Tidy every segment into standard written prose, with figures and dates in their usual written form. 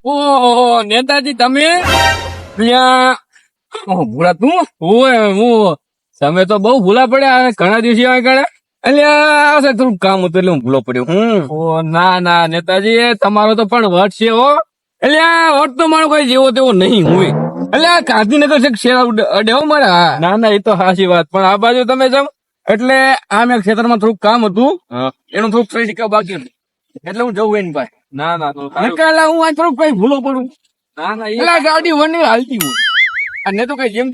ઓહો નેતાજી તમે ભૂલા તું હું તમે તો બહુ ભૂલા પડ્યા ઘણા દિવસે આગળ એટલે થોડું કામ હતું એટલે હું ભૂલો પડ્યો ના નેતાજી તમારો તો પણ વટ છે હો એટલે વટ તો મારો કોઈ જેવો તેવો નહીં હોય એટલે ગાંધીનગર છે શેર અડ્યો મારા ના એ તો સાચી વાત પણ આ બાજુ તમે જાવ એટલે આ મેં ક્ષેત્રમાં થોડુંક કામ હતું એનું થોડુંક થઈ શીખવા બાકી હતું એટલે હું જવું એને ભાઈ ના હું આ થોડુંક કઈ ભૂલો પડું ના ગાડી વની હાલતી હોય અને તો કઈ જેમ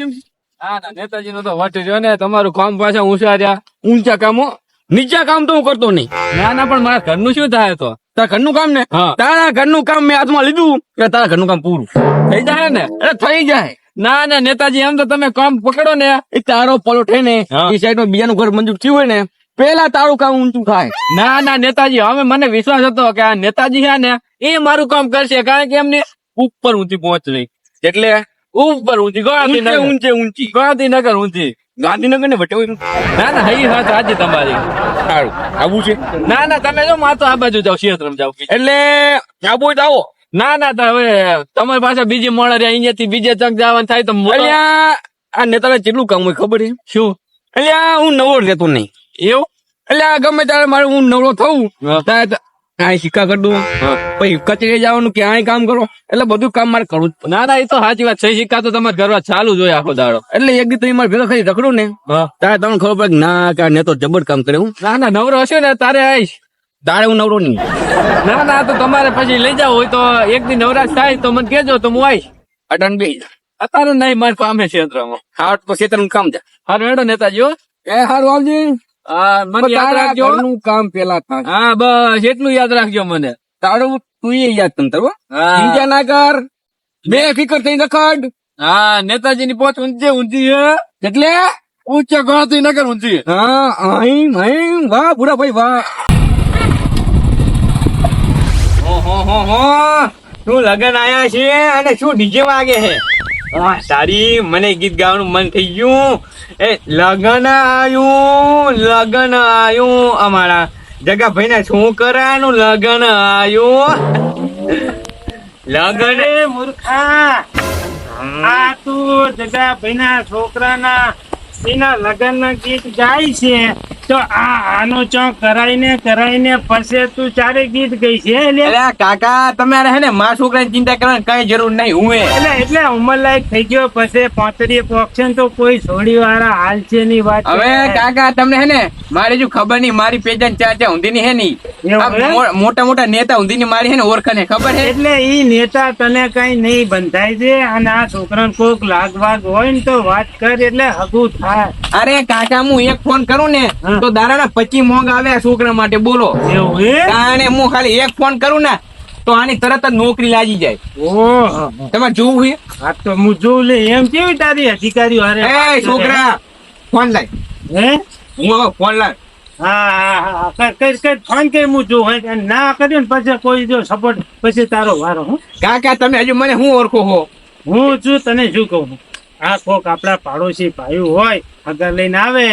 ના નેતાજી નો તો વટ છે ને તમારું કામ પાછા ઊંચા રહ્યા ઊંચા કામો નીચા કામ તો હું કરતો નહીં ના પણ મારા ઘરનું શું થાય તો તારા ઘરનું કામ ને તારા ઘરનું કામ મેં હાથમાં લીધું કે તારા ઘરનું કામ પૂરું થઈ જાય ને થઈ જાય ના નેતાજી એમ તો તમે કામ પકડો ને એ તારો પલોઠે ને એ સાઈડ માં બીજાનું ઘર મંજૂર થયું હોય ને પેલા તારું કામ ઊંચું થાય ના નેતાજી હવે મને વિશ્વાસ હતો કે આ નેતાજી છે ને એ મારું કામ કરશે કારણ કે એમને ઉપર ઊંચી પહોંચ રહી એટલે ઉપર ઊંચી ઊંચી ગાંધીનગર ઊંચી ગાંધીનગર ને વટે ના હઈ વાત આજે તમારી સારું આવું છે ના તમે જો માં તો આ બાજુ જાવ ક્ષેત્રમાં જાવ એટલે આવું જ આવો ના હવે તમારી પાસે બીજી મળે રહ્યા અહીંયા થી બીજે ચક જવાનું થાય તો આ નેતાને કેટલું કામ હોય ખબર છે શું એટલે હું નવરો લેતો નહીં એવું એટલે ગમે ત્યારે મારે હું નવરો થવું ત્યાં સિક્કા કરી દઉં પછી કચેરી જવાનું કે આ કામ કરો એટલે બધું કામ મારે કરવું જ ના એ તો સાચી વાત સહી સિક્કા તો તમારે કરવા ચાલુ જ હોય આખો દાડો એટલે એક દી તમે મારે ભેગા ખાલી રખડું ને તારે તમને ખબર પડે ના કે ને તો જબર કામ કરે હું ના નવરો હશે ને તારે આવીશ તારે હું નવરો નહીં ના તો તમારે પછી લઈ જાવ હોય તો એક દી નવરાશ થાય તો મને કેજો તો હું આવીશ અટન બે અત્યારે નહીં મારે કામે ક્ષેત્રમાં હાટ તો ક્ષેત્રનું કામ છે હારું હેડો નેતાજી એ હારું આવજી મને યાદ રાખજો કામ પેલા થાય હા બસ એટલું યાદ રાખજો મને તારું તું એ યાદ તંત્ર ચિંતા ના કર બે ફિકર થઈ રખડ હા નેતાજી ની પહોંચ ઊંચી એટલે ઊંચા ગણતરી ન કર ઊંચી વાહ ભૂરા ભાઈ વાહ શું લગન આયા છે અને શું ડીજે વાગે છે સારી મને ગીત ગાવાનું મન થઈ ગયું એ લગન આયું અમારા જગાભાઈ ના છોકરાનું લગન આયું લગન મૂર્ખા આ તું જગાભાઈ ના છોકરાના એના લગન ના ગીત ગાય છે તો આનો ચોક કરાઈને પછી તું ચારે ગીત ગઈ છે કાકા તમારે હે ને મારા છોકરાની ચિંતા કરવાની કઈ જરૂર નહીં હું એટલે ઉંમર લાયક થઈ ગયો પછી પોતરી પોક્ષન તો કોઈ છોડી વાળા હાલ છે ની વાત હવે કાકા તમને હે ને મારી જો ખબર નહીં મારી પેજન ચાચા ઊંધી ની હે નહીં મોટા નેતા ઊંધી ની મારી હે ને ઓળખાને ખબર હે એટલે ઈ નેતા તને કઈ નહીં બંધાય છે અને આ છોકરાને કોક લાગવાગ હોય ને તો વાત કર એટલે હગું થાય અરે કાકા હું એક ફોન કરું ને તો દાડા 25 મોંઘ આવે છોકરા માટે બોલો અને હું ખાલી એક ફોન કરું ને તો આની તરત જ નોકરી લાગી જાય તમારે જોવું છે આ તો હું જોઉં લે એમ કેવી તારી અધિકારીઓ અરે છોકરા ફોન લાય હું ફોન લાય હા ફોન કરી હું જોઉં ના કર્યો ને પછી કોઈ જો સપોર્ટ પછી તારો વારો કાકા તમે હજુ મને હું ઓળખો હો હું છું તને શું કહું આ કોક આપડા પાડોશી ભાઈ હોય અગર લઈને આવે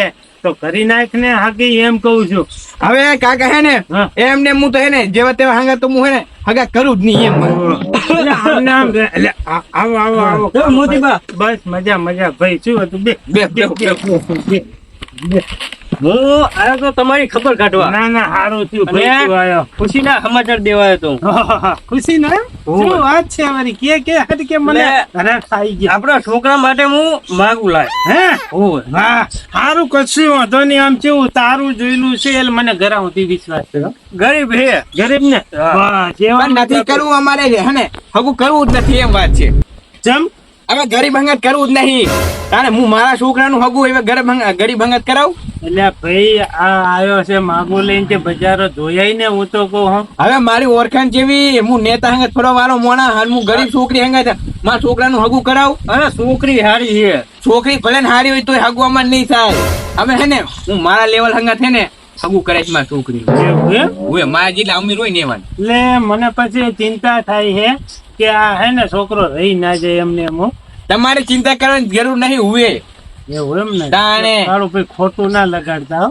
તો કરી નાખ ને હાકી એમ કઉ છું હવે કાકા હે ને એમને હું તો હે ને જેવા તેવા હાંગા તો હું હે ને હગા કરું જ નહીં એમ મોતીબા બસ મજા ભાઈ શું હતું બે હું આયો તો તમારી ખબર કાઢવા ના સારું થયું ભાઈ ખુશી ના સમાચાર દેવાયો તો ખુશી ના શું વાત છે અમારી કે મને ખાઈ ગયા આપડા છોકરા માટે હું માગું લાય હે હા સારું કશું વાંધો નહીં આમ કેવું તારું જોયેલું છે એટલે મને ઘરાવતી વિશ્વાસ છે ગરીબ ને નથી કરવું અમારે હે ને હગું કરવું જ નથી એમ વાત છે ચમ હવે ગરીબ હંગત કરવું જ નહીં તારે હું મારા છોકરાનું હગું હવે ગરીબ હંગત કરાવું એટલે ભાઈ આ આવ્યો છે માગો લઈને તે બજારો જોયાય ને હું તો કહું હવે મારી ઓળખાણ જેવી હું નેતા હંગત ફરવા વાળો મોણા હાલ હું ગરીબ છોકરી હંગત મારા છોકરાનું હગું કરાવું અરે છોકરી હારી છે છોકરી ભલે ને હારી હોય તો હગવામાં નહીં થાય હવે હે ને હું મારા લેવલ હંગત હે ને હગું કરે છે મારી છોકરી એવું એમ? હું મારા જેટલા અમીર હોય ને એવા એટલે મને પછી ચિંતા થાય છે કે આ હે ને છોકરો રહી ના જાય એમને એમ હો. તમારે ચિંતા કરવાની જરૂર નહીં હુએ એવું એમ ને તાણે. તારું ભાઈ ખોટું ના લગાડતા હો.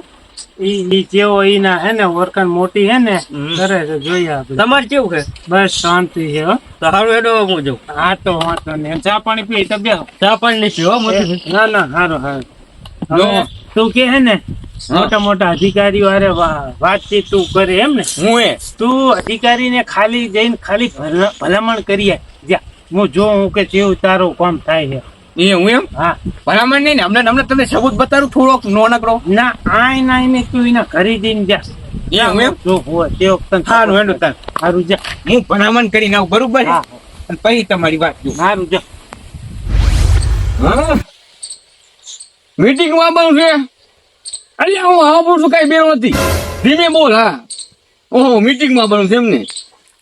ઈ જેવો ઈ ના હે ને ઓળખાણ મોટી હે ને કરે છે જોઈએ આપણે. તમારે કેવું છે બસ શાંતિ છે હો. તો સારું હેડો હું જઉં હા તો વાંધો નહીં. ચા પાણી પી તો બેહો. ચા પાણી નહીં પીવો મોટી ના ના હારું હારું. જો. હવે તું કે હે ને મોટા મોટા અધિકારીઓ હારે વાતચીત તું કરે એમ ને હું તું અધિકારીને ખાલી જઈને ખાલી ભલામણ કરીએ જા હું જોઉં કે જેવું તારું કામ થાય છે. એ હું એમ હા ભલામણ નહીં ને હમણાં તમને સબૂત બતાવું થોડોક નોનકડો ના આય ના ને તું એના ઘરે જઈને જા એ હું એમ જો હોય તે વખતે સારું હેડો તાર સારું જા હું ભલામણ કરી નાખું બરોબર હા. અને પછી તમારી વાત જો સારું જા. મીટિંગ માં બન છે અલ્યા હું હા બોલું છું કઈ બે નથી ધીમે બોલ હા ઓહો મીટિંગ માં બન છે એમને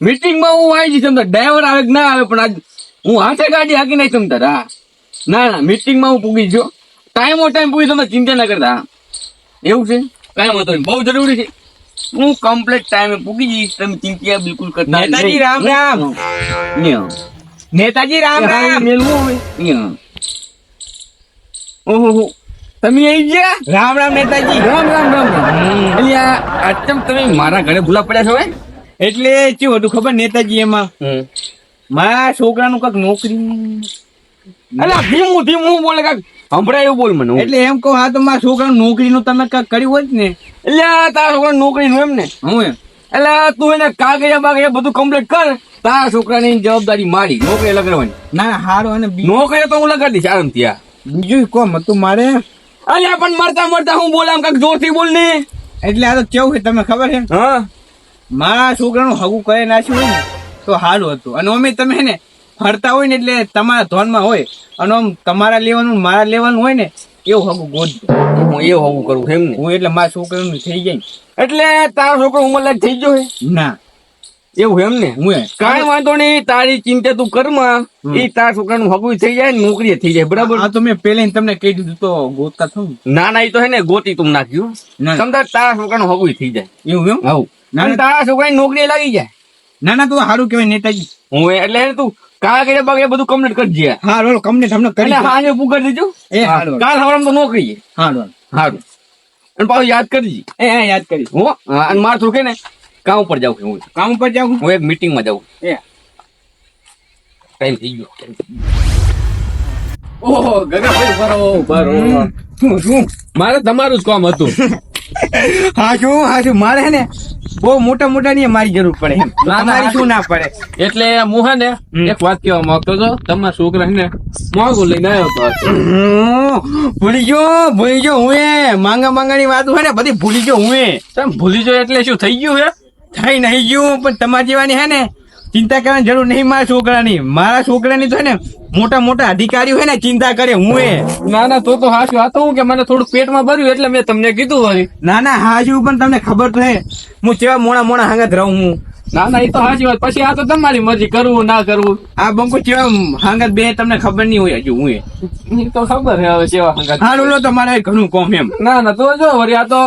મીટિંગ માં હું આવી જઈશ તમતાર ડ્રાઈવર આવે કે ના આવે પણ આજ હું હાથે ગાડી હાકી નહીં તમતાર હા ના ના મીટિંગ માં હું પૂગી જો ટાઈમ પૂગી તમે ચિંતા ના કરતા હા. એવું છે કાંઈ વાંધો નહીં બહુ જરૂરી છે હું કમ્પ્લીટ ટાઈમે પૂગી જઈશ તમે ચિંતા બિલકુલ કરતા નેતાજી રામ રામ નેતાજી રામ રામ મેલવું હવે ન્યા. ઓહો તમે આવી ગયા રામ રામ નેતાજી રામ રામ રામ રામ એટલે આ ચમ તમે મારા ઘરે ભૂલા પડ્યા છો હે એટલે શું હતું ખબર નેતાજી એમાં મારા છોકરાનું કઈક નોકરી અલા ધીમું બોલે કાક હંભળાય એવું બોલ મને એટલે એમ કહું હા તો મારા છોકરાનું નોકરીનું તમે કઈક કર્યું હોત ને એટલે તારા છોકરા નોકરી નું એમ ને હું એમ એટલે તું એને કાગળિયા બાગળિયા બધું કમ્પ્લીટ કર તારા છોકરાની જવાબદારી મારી નોકરી લગાડવાની ના હારો અને નોકરી તો હું લગાડી દઈશ આરામથી આ બીજું કોમ હતું મારે અલ્યા પણ મરતા હું બોલ આમ કાક જોરથી બોલ ને એટલે આ તો કેવું છે તમને ખબર છે હા મારા છોકરાનું હગું કરે નાખ્યું હોય ને તો સારું હતું અને અમે તમે હે ને ફરતા હોય ને એટલે તમારા ધોનમાં હોય અને આમ તમારા લેવાનું ને મારા લેવાનું હોય ને એવું હગું ગોતજો હું એવું હવું કરું એમ ને હું એટલે મારા છોકરાનું થઈ જાય એટલે તારો છોકરો ઉંમર લાયક થઈ ગયો હે ના એવું એમ ને હું કાંઈ વાંધો નહીં તારી ચિંતા તું કરમાં એ તારા છોકરાનું હગું થઈ જાય ને નોકરી થઈ જાય બરાબર આ તો મેં પેલે તમને કહી દીધું તો ગોતતા થયું ના ના એ તો હે ને ગોતી તું નાખ્યું ના. સમજા તારા છોકરાનું હગું થઈ જાય એવું એમ હવું ના, અને ના. તારા છોકરાની નોકરી લાગી જાય ના ના તો સારું કહેવાય નેતાજી હું એટલે હે ને તું કાળ કરે બાગ બધું કમ્પ્લીટ કરજે હા રોલ કમને તમને કરી એટલે હાજે પુગાર દેજો એ હારું. કાલ હવારમાં તો નોકરી હા રોલ સારું અને પાછું યાદ કરજી એ હા યાદ કરી હો હા, અને મારે થોડું કે ને કામ ઉપર જાઉં છું હું કામ ઉપર જાઉં હું એક મીટિંગ માં જાઉં એ ટાઈમ થઈ ગયો ઓહો ગગા ભાઈ શું મારે તમારું જ કામ હતું હા શું મારે હે ને બહુ મોટા મોટા ની મારી જરૂર પડે એમ. ના, ના. તમારી શું ના પડે એટલે હું હે ને એક વાત કહેવા માંગતો હતો તમારા છોકરા હે ને મોંઘું લઈને આવ્યો હતો ભૂલી ગયો હું એ માંગા ની વાત હોય ને બધી ભૂલી ગયો હું એ તમે ભૂલી જાઓ એટલે શું થઈ ગયું હે થઈ નહીં ગયું પણ તમારી જેવાની હે ને ચિંતા કરવાની જરૂર નહીં મારા છોકરાની તો હે ને મોટા મોટા અધિકારીઓ હે ને ચિંતા કરે હું એ ના ના તો હાશું આ તો હું કે મને થોડું પેટમાં ભર્યું એટલે મેં તમને કીધું વળી ના ના હાજુ પણ તમને ખબર તો હે હું કેવા મોણા હાંગત રહું હું ના ના એ તો હાજી વાત પછી આ તો તમારી મરજી કરવું ના કરવું આ બંકો કેવા હાંગત બે તમને ખબર નહીં હોય હજુ હું એ એ તો ખબર હે હવે કેવા હંગાત. હા લો તમારે ઘણું કોમ એમ ના ના તો જો વળી આ તો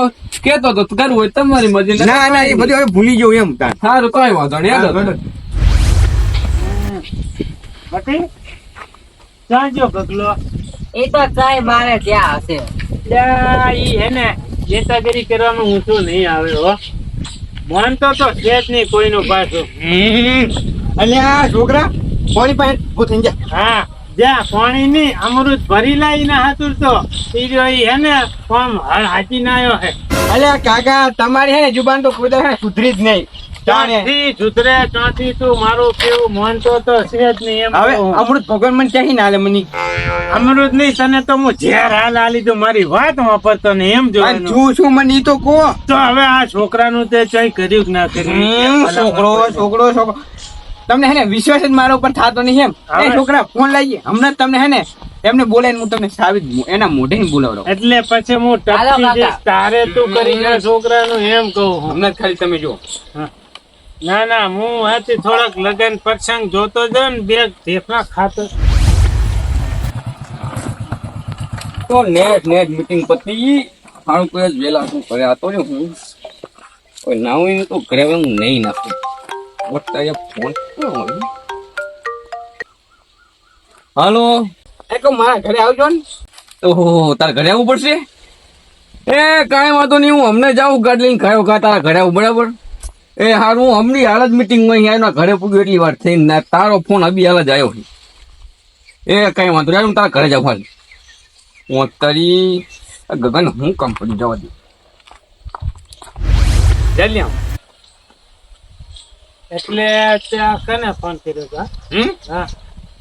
કેતો તો કરવું હોય તમારી મરજી ના ના એ બધું હવે ભૂલી ગયો એમ તાર સારું કઈ વાંધો નહીં યાદ બટી ચાંજો ગગલો એ તો ચાય મારે ત્યાં હશે. ત્યાં ઈ હે ને નેતાગીરી કરવાનું ઊંચું નહીં આવે હો માનતો તો છે જ નહીં કોઈનું પાછું અલ્યા છોકરા પાણી પાસે ઉભો થઈ જા હા જા પાણી ની અમૃત ભરી લાવી ના હાથુર તો ઈ રહ્યો ઈ હે ને કોમ હાચી ના આવ્યો હે અલ્યા કાકા તમારી હે ને જુબાન તો કોઈ દાડે સુધરી જ નહીં જાણે ચોથી સુધરે ચોથી તું મારું કેવું માનતો તો છે જ નહીં એમ હવે કહું. અમૃત ભગવાન મને ક્યાંથી ના આલે મને અમૃત નહીં તને તો હું ઝેર હાલ આલી દઉં મારી વાત વાપરતો ને એમ આ જોવાનું શું મને ઈ તો કહો તો હવે આ છોકરાનું તે કઈ કર્યું કે ના કર્યું છોકરો તમને હે ને વિશ્વાસ જ મારા ઉપર થતો નહીં એમ હવે- એ છોકરા ફોન લાવીએ હમણાં જ તમને હે ને એમને બોલાવીને હું તમને સાબિત એના મોઢે બોલાવડો એટલે પછી હું હાલો ટપકી કાકા. જઈશ તારે તું કરી જા છોકરાનું એમ કહું હું. હમણાં જ ખાલી તમે જો ના ના હું આથી થોડોક લગન પ્રસંગ જોતો જો ને બે ઢેફા ખાતો તો નેટ મીટિંગ પતી હારું કોઈ જ વેલા શું કરે આ તો ને હું કોઈ ના હોય ને તો ઘરે હું નહીં નાખું વટ્ટા ફોન હાલો એ કહું મારા ઘરે આવજો ને ઓહો તારા ઘરે આવવું પડશે એ કાંઈ વાંધો નહીં હું હમને જાઉં ગાડી લઈને ખાયો ખા તારા ઘરે આવું બરાબર એ હારું હું હમણાં હાલ જ મિટિંગમાં અહીંયા ઘરે પૂગ્યો એટલી વાર થઈને ના તારો ફોન અભી હાલ જ આવ્યો એ કાંઈ વાંધો નહીં હું તારા ઘરે જાઉં હાલ હું તારી ગગન હું કામ પડી જવા દઉં ચાલ એટલે ત્યાં કને ફોન કર્યો હતો હા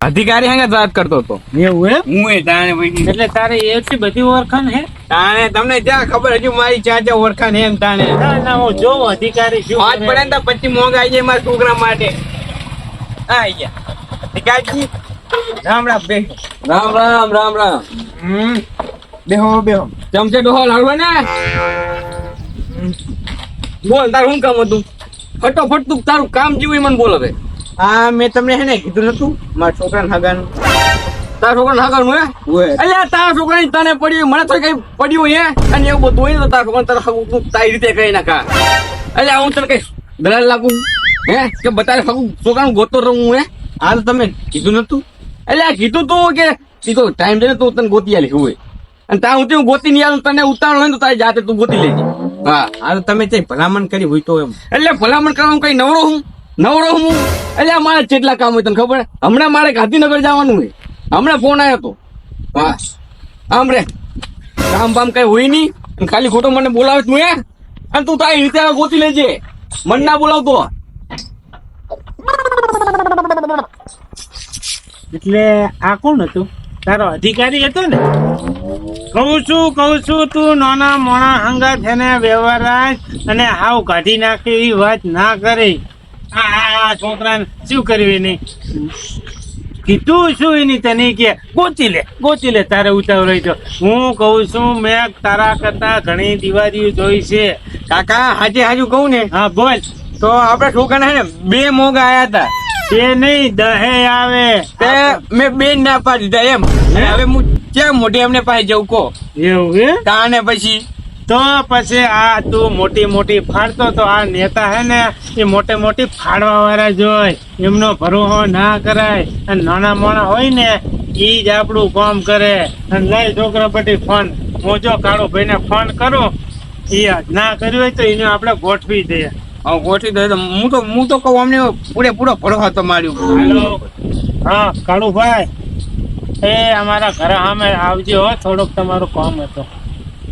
અધિકારી હંગે વાત કરતો હતો એવું એમ હું એ તાણે ભાઈ એટલે તારે એટલી બધી ઓળખાણ હે તાણે તમને જ્યાં ખબર હજુ મારી ચાચા ઓળખાણ એમ તાણે ના ના હું જોઉં અધિકારી શું પાંચ કરે. પડે ને તો પછી મોંઘા આવી જાય મારા છોકરા માટે આઈ ગયા અધિકારી રામ રામ બે રામ રામ રામ રામ બેહો બેહો ચમચે ડોહો લાડવા ને બોલ તારું શું કામ હતું ફટોફટ તું તારું કામ જેવું મને બોલ હવે આ મેં તમને હે ને કીધું નતું મારા છોકરાને હગાનું તારા છોકરા નાગરનું હે ઓય અલ્યા તારા છોકરાની તને પડ્યું મને તો કઈ પડ્યું હે અને એવું બધું હોય ને તો તારા છોકરા તારા હગું તું તારી રીતે કઈ નાખા અલ્યા હું તને કઈ દલાલ લાગું હે કે બતાવે હગું છોકરાનું ગોતો રહું હે આ તો તમે કીધું નતું અલ્યા કીધું તું કે સીધો ટાઈમ દે તું તને ગોતી આલી હોય અને ત્યાં હું હું ગોતી નહીં આલું તને ઉતાવળ હોય ને તો તારી જાતે તું ગોતી લેજે હા આ તો તમે તે ભલામણ કરી હોય તો એમ એટલે ભલામણ કરવાનું કઈ નવરો હું એટલે મારે કેટલા કામ હોય તને ખબર હમણાં મારે ગાંધીનગર જવાનું હોય હમણાં ફોન આવ્યો હતો હા આમ રે કામ બામ કઈ હોય નહીં અને ખાલી ખોટો મને બોલાવે તું હે અને તું તારી રીતે હવે ગોતી લેજે મને ના બોલાવતો એટલે આ કોણ હતું તારો અધિકારી હતો ને કહું છું તું નાના મોણા હંગા થઈને વ્યવહાર રાખ અને હાવ કાઢી નાખે એવી વાત ના કરે આ છોકરાને શું કર્યું એને કીધું શું એની તને કે ગોતી લે તારે ઉતાવળ રહી તો હું કહું છું મેં તારા કરતા ઘણી દિવાળીઓ જોઈ છે કાકા હાજે હાજુ કહું ને હા બોલ તો આપડા છોકરાને હે ને 2 મોંઘા આયા હતા તે નહીં દહે આવે તે મેં 2 ના પાડી દીધા એમ અને હવે હું ક્યાં મોઢે એમને પાસે જવું કહો એવું હે તાને પછી તો પછી આ તું મોટી ફાડતો તો આ નેતા હે ને એ મોટી ફાડવા વાળા જોય એમનો ભરોસો ના કરાય અને નાના મોણા હોય ને ઈ જ આપણું કામ કરે અને લઈ છોકરા પટી ફોન હું જો કાળો ભાઈને ફોન કરું એ ના કર્યું હોય તો એને આપણે ગોઠવી દઈએ હવે ગોઠવી દે હું તો કહું અમને પૂરેપૂરો ભરોસો તો માર્યું હાલો હા કાળુભાઈ એ અમારા ઘરે સામે આવજો હો થોડુંક તમારું કામ હતું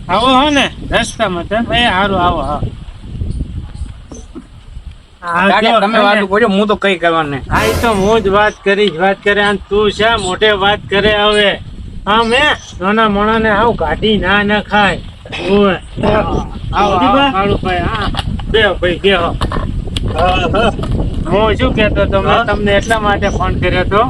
આવો હો ને રસ્તામાં એ સારું આવો હા કાકા તમે વાત કરો હું તો કઈ કરવાનું નહીં આ તો હું જ વાત કરે અને તું છે મોઢે વાત કરે હવે હા મેં નાના મોણાને આવું કાઢી ના ખાય ઓય આવો કાળુભાઈ હા બે ભાઈ બે હો હું શું કહેતો હતો મેં તમને એટલા માટે ફોન કર્યો હતો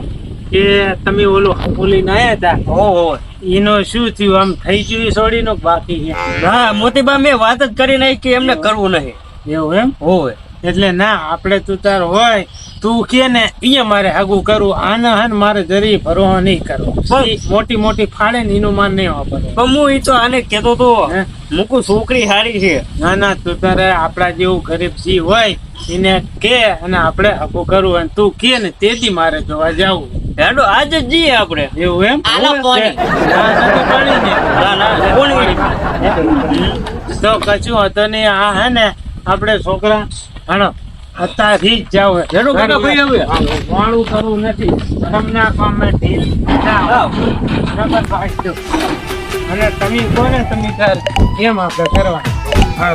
કે તમે ઓલું બોલીને આવ્યા હતા ઓહો એનો શું થયું આમ થઈ ગયું સોડીનો બાકી છે હા મોતીબા મેં વાત જ કરી નાખી કે એમને કરવું નહીં એવું એમ હોય એટલે ના આપણે તું તાર હોય તું કે ને એ મારે આગું કરવું આના હન મારે જરી ભરોસો નહીં કરવો મોટી ફાડે ને એનું માન નહીં વાપરવું પણ હું ઈ તો આને કેતો તો હે? મૂકું છોકરી હારી છે ના તું તારે આપણા જેવું ગરીબ જી હોય એને કે અને આપણે આગું કરવું અને તું કે ને તેથી મારે જોવા જવું હેડો આજે જ જઈએ આપણે એવું એમ આલા પાણી. ના, નથી પાણી ને. ના કોણ તો કશું હતો નહીં આ હે ને આપણે છોકરા હાલો અત્યારથી જ જાવ હેડો કાકા ભાઈ હવે. વાળું કરવું નથી તમને કામે ઢીલ ના આવે. નકર ભાગજો. અને તમે કોને તમે તાર કેમ આપણે કરવા હા